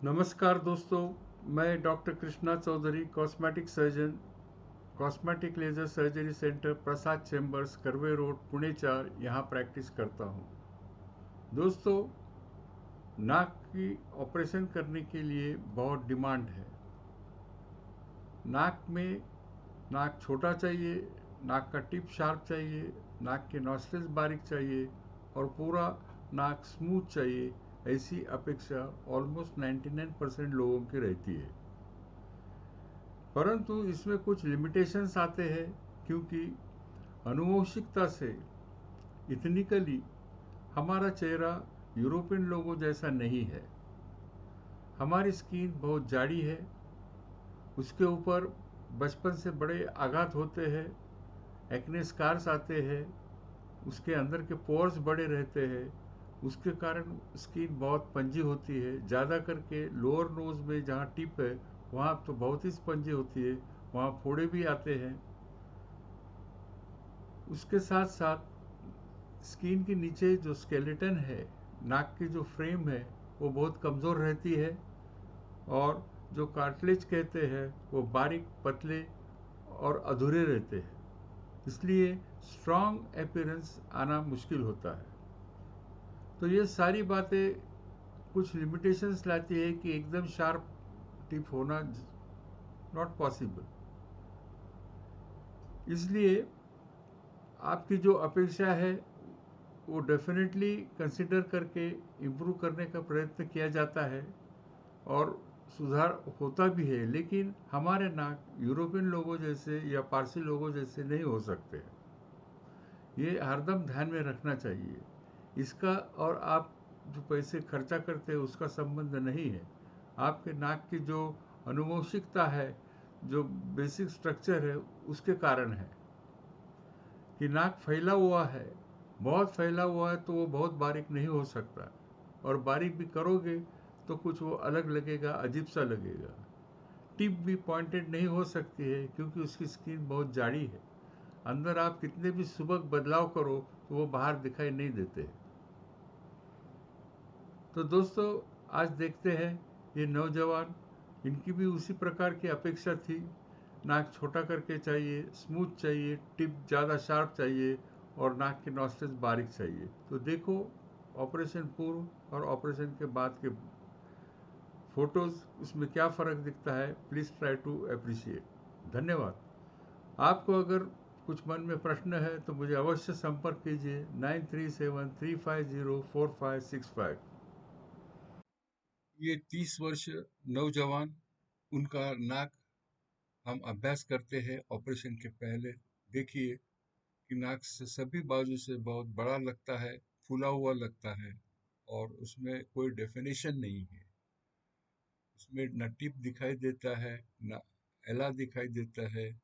नमस्कार दोस्तों, मैं doctor Krishna Chaudhary, cosmetic surgeon, cosmetic laser surgery centre, Prasad chambers, Karve road, Pune 4 यहाँ प्रैक्टिस करता हूँ। दोस्तों, नाक की ऑपरेशन करने के लिए बहुत डिमांड है। नाक में नाक छोटा चाहिए, नाक का टिप शार्प चाहिए, नाक के नॉस्ट्रिल्स बारीक चाहिए और पूरा नाक स्मूथ चाहिए। ऐसी अपेक्षा ऑलमोस्ट 99% लोगों की रहती है। परंतु इसमें कुछ लिमिटेशंस आते हैं, क्योंकि आनुवंशिकता से इथनिकली हमारा चेहरा यूरोपियन लोगों जैसा नहीं है। हमारी स्किन बहुत जाड़ी है, उसके ऊपर बचपन से बड़े आघात होते हैं, एक्ने स्कार्स आते हैं, उसके अंदर के पोर्स बड़े रहते हैं, उसके कारण स्किन बहुत पंजी होती है। ज़्यादा करके लोअर नोज में जहाँ टिप है वहाँ तो बहुत ही स्पंजी होती है, वहाँ फोड़े भी आते हैं। उसके साथ साथ स्किन के नीचे जो स्केलेटन है, नाक की जो फ्रेम है, वो बहुत कमज़ोर रहती है और जो कार्टिलेज कहते हैं वो बारीक, पतले और अधूरे रहते हैं। इसलिए स्ट्रॉन्ग अपीयरेंस आना मुश्किल होता है। तो ये सारी बातें कुछ लिमिटेशंस लाती है कि एकदम शार्प टिप होना नॉट पॉसिबल। इसलिए आपकी जो अपेक्षा है वो डेफिनेटली कंसिडर करके इम्प्रूव करने का प्रयत्न किया जाता है और सुधार होता भी है। लेकिन हमारे नाक यूरोपियन लोगों जैसे या पारसी लोगों जैसे नहीं हो सकते। ये हरदम ध्यान में रखना चाहिए। इसका और आप जो पैसे खर्चा करते हैं उसका संबंध नहीं है। आपके नाक की जो आनुवंशिकता है, जो बेसिक स्ट्रक्चर है, उसके कारण है कि नाक फैला हुआ है। बहुत फैला हुआ है तो वो बहुत बारीक नहीं हो सकता, और बारीक भी करोगे तो कुछ वो अलग लगेगा, अजीब सा लगेगा। टिप भी पॉइंटेड नहीं हो सकती है क्योंकि उसकी स्किन बहुत जाड़ी है। अंदर आप कितने भी सुबह बदलाव करो तो वो बाहर दिखाई नहीं देते। तो दोस्तों, आज देखते हैं ये नौजवान, इनकी भी उसी प्रकार की अपेक्षा थी। नाक छोटा करके चाहिए, स्मूथ चाहिए, टिप ज़्यादा शार्प चाहिए और नाक के नॉस्ट्रिल्स बारीक चाहिए। तो देखो, ऑपरेशन पूर्व और ऑपरेशन के बाद के फोटोज़, उसमें क्या फ़र्क दिखता है। Please try to appreciate. धन्यवाद। आपको अगर कुछ मन में प्रश्न है तो मुझे अवश्य संपर्क कीजिए 9373504565। ये 30 वर्ष नौजवान, उनका नाक हम अभ्यास करते हैं ऑपरेशन के पहले। देखिए कि नाक से सभी बाजू से बहुत बड़ा लगता है, फूला हुआ लगता है और उसमें कोई डेफिनेशन नहीं है। उसमें न टिप दिखाई देता है, न एला दिखाई देता है।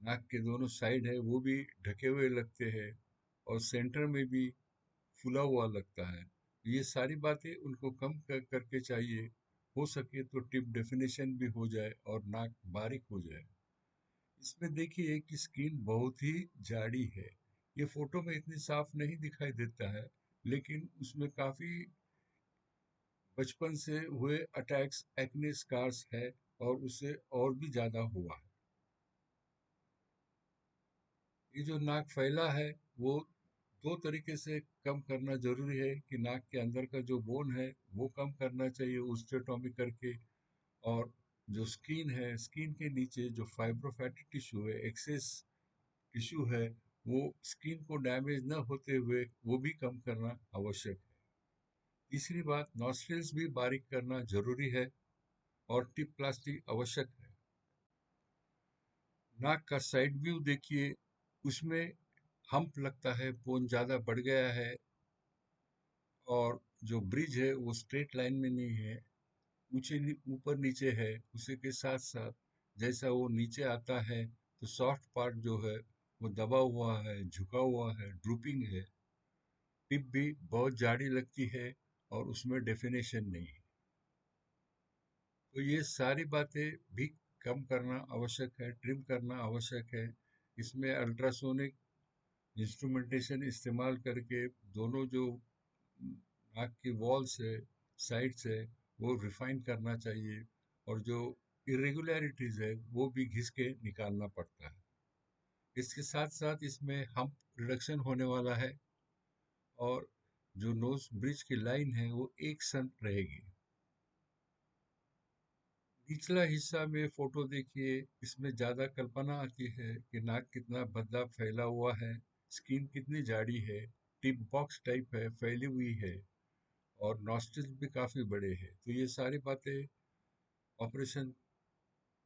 नाक के दोनों साइड है वो भी ढके हुए लगते हैं और सेंटर में भी फूला हुआ लगता है। ये सारी बातें उनको कम करके चाहिए। हो सके तो टिप डेफिनेशन भी हो जाए और नाक बारीक हो जाए। इसमें देखिए कि स्किन बहुत ही जाड़ी है। ये फोटो में इतनी साफ नहीं दिखाई देता है, लेकिन उसमें काफी बचपन से हुए अटैक्स, एक्ने स्कार्स है और उससे और भी ज्यादा हुआ है। ये जो नाक फैला है वो दो तरीके से कम करना जरूरी है कि नाक के अंदर का जो बोन है वो कम करना चाहिए ओस्टेयोटॉमी करके। और जो स्किन है, स्किन के नीचे जो फाइब्रोफैटी टिश्यू है, एक्सेस टिश्यू है, वो स्किन को डैमेज न होते हुए वो भी कम करना आवश्यक है। तीसरी बात, नॉस्ट्रिल्स भी बारीक करना जरूरी है और टिप प्लास्टिक आवश्यक है। नाक का साइड व्यू देखिए, उसमें हम्प लगता है, बोन ज्यादा बढ़ गया है और जो ब्रिज है वो स्ट्रेट लाइन में नहीं है, ऊंचे ऊपर नीचे है। उसी के साथ साथ जैसा वो नीचे आता है तो सॉफ्ट पार्ट जो है वो दबा हुआ है, झुका हुआ है, ड्रूपिंग है। टिप भी बहुत जाड़ी लगती है और उसमें डेफिनेशन नहीं है। तो ये सारी बातें भी कम करना आवश्यक है, ट्रिम करना आवश्यक है। इसमें अल्ट्रासोनिक इंस्ट्रूमेंटेशन इस्तेमाल करके दोनों जो नाक की वॉल्स है साइड्स है वो रिफाइन करना चाहिए, और जो इरेगुलरिटीज है वो भी घिस के निकालना पड़ता है। इसके साथ साथ इसमें हम्प रिडक्शन होने वाला है, और जो नोज ब्रिज की लाइन है वो एक सन रहेगी। निचला हिस्सा में फोटो देखिए, इसमें ज्यादा कल्पना आती है कि नाक कितना बदला फैला हुआ है, स्किन कितनी जाड़ी है, टिप बॉक्स टाइप है, फैली हुई है, और नॉस्ट्रिल्स भी काफी बड़े हैं। तो ये सारी बातें ऑपरेशन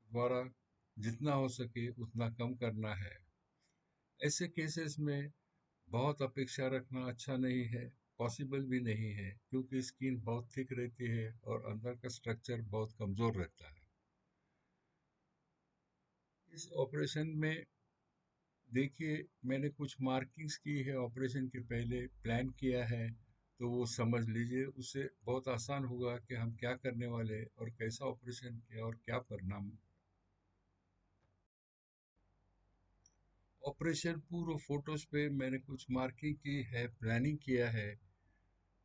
द्वारा जितना हो सके उतना कम करना है। ऐसे केसेस में बहुत अपेक्षा रखना अच्छा नहीं है, पॉसिबल भी नहीं है, क्योंकि स्किन बहुत थिक रहती है और अंदर का स्ट्रक्चर बहुत कमजोर रहता है। इस ऑपरेशन में देखिए, मैंने कुछ मार्किंग्स की है, ऑपरेशन के पहले प्लान किया है, तो वो समझ लीजिए, उससे बहुत आसान होगा कि हम क्या करने वाले और कैसा ऑपरेशन किया और क्या परिणाम। ऑपरेशन पूर्व फोटोज पे मैंने कुछ मार्किंग की है, प्लानिंग किया है।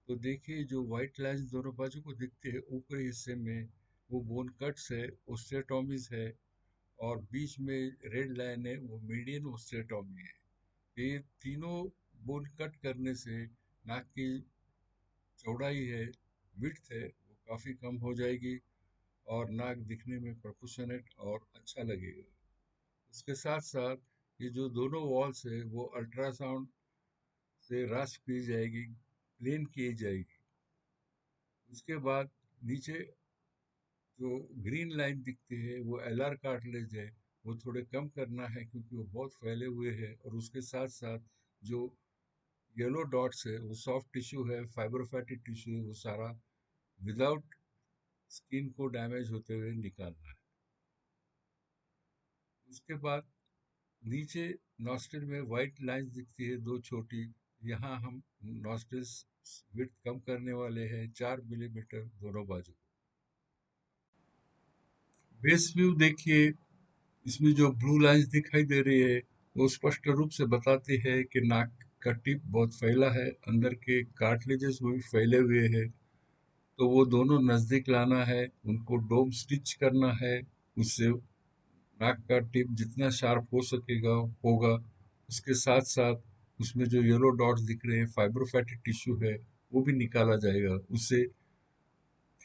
तो देखिए, जो व्हाइट लाइंस दोनों बाजू को दिखते हैं ऊपरी हिस्से में, वो बोन कट्स है, ओस्टेटॉमीज है, और बीच में रेड लाइन है, वो मीडियन ओस्टेटॉमी है। ये तीनों बोन कट करने से नाक की चौड़ाई है, विड्थ है, वो काफ़ी कम हो जाएगी, और नाक दिखने में प्रोपोर्शनेट और अच्छा लगेगा। उसके साथ साथ ये जो दोनों वॉल्स है वो अल्ट्रासाउंड से रास्प की जाएगी, प्लेन की जाएगी। उसके बाद नीचे जो ग्रीन लाइन दिखती है वो एलआर कार्टिलेज है, वो थोड़े कम करना है क्योंकि वो बहुत फैले हुए हैं। और उसके साथ साथ जो येलो डॉट्स है वो सॉफ्ट टिश्यू है, फाइब्रोफैटिक टिश्यू है, वो सारा विदाउट स्किन को डैमेज होते हुए निकालना है। उसके बाद नीचे नॉस्ट्रिल में वाइट लाइंस दिखती है दो छोटी, यहाँ हम नॉस्ट्रिल्स विड्थ कम करने वाले हैं 4 मिलीमीटर दोनों बाजू। बेस व्यू देखिए, इसमें जो ब्लू लाइंस दिखाई दे रही है वो स्पष्ट रूप से बताती है कि नाक का टिप बहुत फैला है, अंदर के कार्टिलेजेस भी फैले हुए हैं। तो वो दोनों नजदीक लाना है, उनको डोम स्टिच करना है, उससे नाक का टिप जितना शार्प हो सकेगा होगा। उसके साथ साथ उसमें जो येलो डॉट्स दिख रहे हैं, फाइब्रोफैटिक टिश्यू है, वो भी निकाला जाएगा, उससे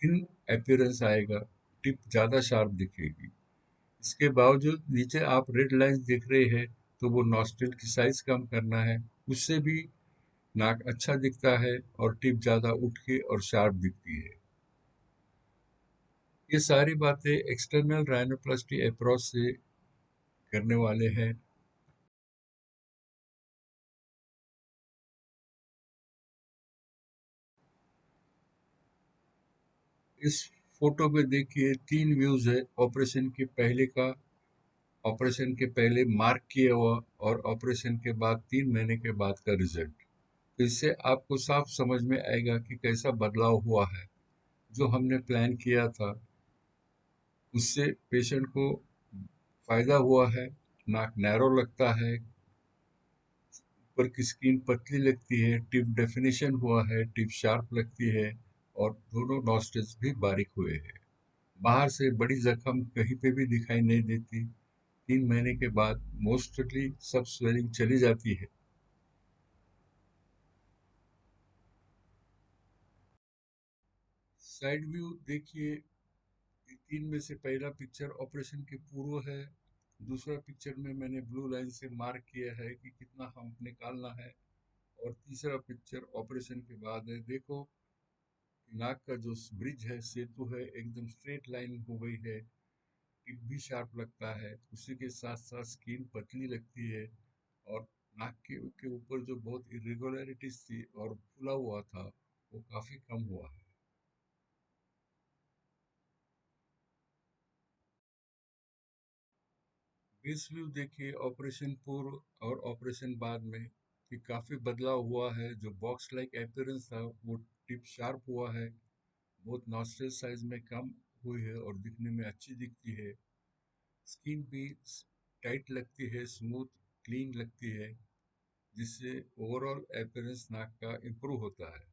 थिन अपीयरेंस आएगा, टिप ज़्यादा शार्प दिखेगी। इसके बावजूद नीचे आप रेड लाइंस देख रहे हैं, तो वो नॉस्ट्रिल की साइज कम करना है, उससे भी नाक अच्छा दिखता है और टिप ज़्यादा उठ के और शार्प दिखती है। ये सारी बातें एक्सटर्नल राइनोप्लास्टी अप्रोच से करने वाले हैं। इस फोटो में देखिए 3 व्यूज है, ऑपरेशन के पहले का, ऑपरेशन के पहले मार्क किया हुआ, और ऑपरेशन के बाद 3 महीने के बाद का रिजल्ट। तो इससे आपको साफ समझ में आएगा कि कैसा बदलाव हुआ है। जो हमने प्लान किया था उससे पेशेंट को फायदा हुआ है, नाक नैरो लगता है, ऊपर की स्किन पतली लगती है, टिप डेफिनेशन हुआ है, टिप शार्प लगती है, और दोनों नॉस्ट्रिल्स भी बारीक हुए हैं। बाहर से बड़ी जख्म कहीं पे भी दिखाई नहीं देती। 3 महीने के बाद मोस्टली सब स्वेलिंग चली जाती है। साइड व्यू देखिए, 3 में से पहला पिक्चर ऑपरेशन के पूर्व है, दूसरा पिक्चर में मैंने ब्लू लाइन से मार्क किया है कि कितना हम निकालना है, और तीसरा पिक्चर ऑपरेशन के बाद है। देखो, नाक का जो ब्रिज है, सेतु है, एकदम स्ट्रेट लाइन हो गई है, टिप भी शार्प लगता है, उसी के साथ साथ स्किन पतली लगती है, और नाक के ऊपर जो बहुत इरेगुलरिटीज थी और फूला हुआ था वो काफी कम हुआ है। इस व्यू देखिए, ऑपरेशन पूर्व और ऑपरेशन बाद में, कि काफी बदलाव हुआ है। जो बॉक्स लाइक अपीयरेंस था वो टिप शार्प हुआ है, बहुत नॉस्ट्रल साइज में कम हुई है और दिखने में अच्छी दिखती है। स्किन भी टाइट लगती है, स्मूथ क्लीन लगती है, जिससे ओवरऑल अपीयरेंस नाक का इम्प्रूव होता है।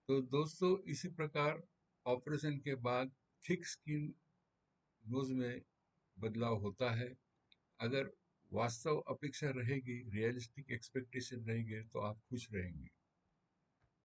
तो दोस्तों इसी प्रकार ऑपरेशन के बाद थिक स्किन नोज में बदलाव होता है। अगर वास्तव अपेक्षा रहेगी, रियलिस्टिक एक्सपेक्टेशन रहेंगे तो आप खुश रहेंगे।